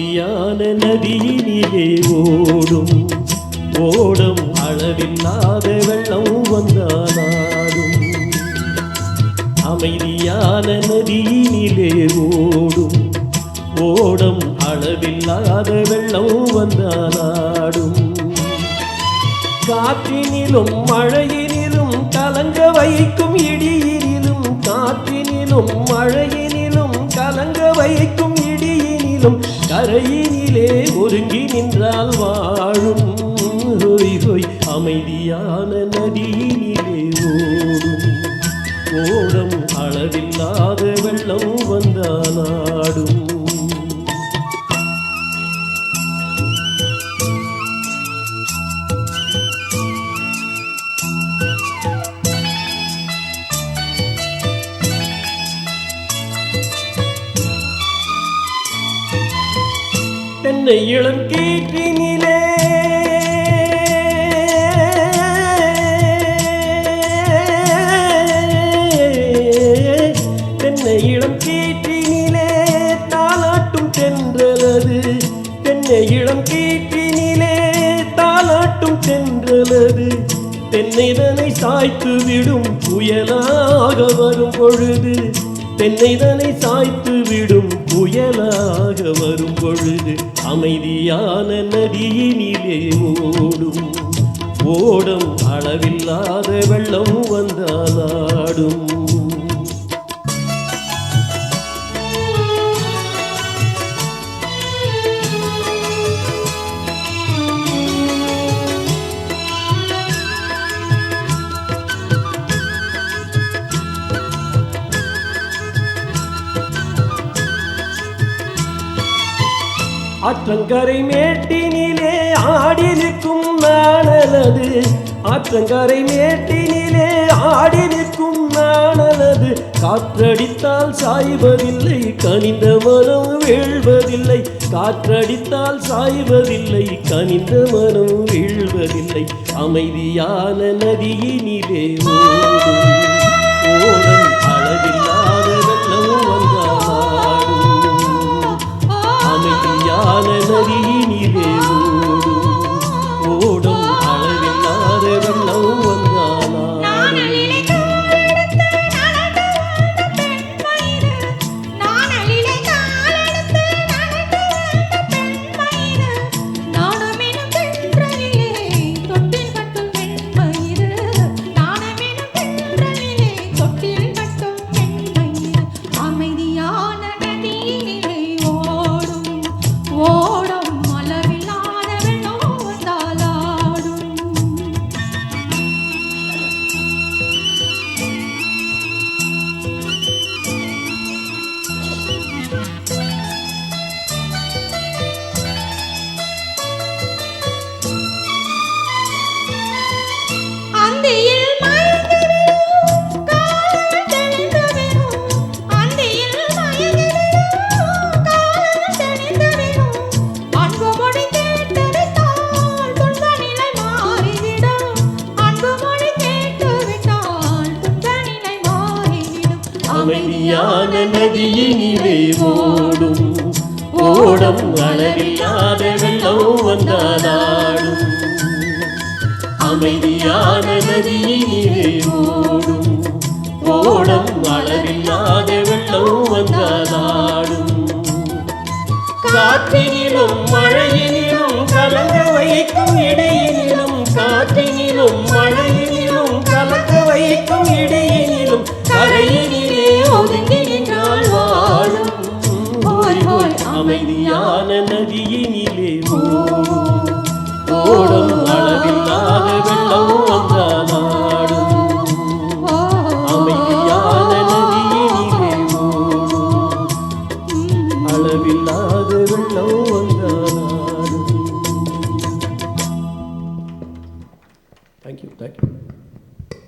அமைதியான நதியினிலே ஓடும் ஓடும் அளவில்லாத வெள்ளம் வந்தாலும் அமைதியான நதியினிலே ஓடும் ஓடும் அளவில்லாத வெள்ளம் வந்தாலும் காற்றினிலும் மழையினிலும் கலங்க வைக்கும் இடியினிலும் காற்றினிலும் மழையினிலும் கலங்க வைக்கும் இடியினிலும் கரையினிலே ஒருங்கி நின்றால் வாழும் ஹோய் ஹோய் அமைதியான நதியினிலே ஓடும் ஓடும் அளவில்லாத வெள்ளம் வந்தாலும் தென்னை இளம் கீற்றினிலே தென்னை இளம் கீற்றினிலே தாலாட்டும் தென்றலது தென்னை இளம் கீற்றினிலே தாலாட்டும் தென்றலது தென்னைதனை சாய்த்து விடும் புயலாக வரும் பொழுது தென்னைதனை சாய்த்து விடும் புயலாக வரும் பொழுது அமைதியான நதியினிலே ஓடும் ஓடும் அளவில்லாத வெள்ளம் வந்தாலாடும் ஆற்றங்கரை மேட்டினிலே ஆடி நிற்கும் நாணலது ஆற்றங்கரை மேட்டினிலே ஆடி நிற்கும் நாணலது காற்றடித்தால் சாய்வதில்லை கனிந்த மனம் வீழ்வதில்லை காற்றடித்தால் சாய்வதில்லை கனிந்த மனம் வீழ்வதில்லை அமைதியான நதியினிலே ஓடும் ஓடும் அளவில்லாத வெள்ளம் வந்தாலும் அமைதியான நதியினிலே ஓடும் ஓடும் அளவில்லாத வெள்ளம் வந்தாலும் அமைதியான நதியினிலே ஓடும் ஓடும் அளவில்லாத வெள்ளம் வந்தாலும் அமைதியான நதியினிலே ஓடும் ஓடும் அளவில்லாத வெள்ளம் வந்தாலும் காற்றினிலும் மழையினிலும் கலங்க வைக்கும் இடையினிலும் காற்றினிலும் மழையினிலும் கலங்க வைக்கும் இடையினிலும் கரையினிலே ஒதுங்கி நின்றால் வாழும் ஹோய் ஹோய் அமைதியான நதியினிலே ஓடும் அளவில்லாத வெள்ளம் வந்தாலும் அமைதியான நதியினிலே ஓடும் அளவில்லாத வெள்ளம் வந்தாலும். Thank you.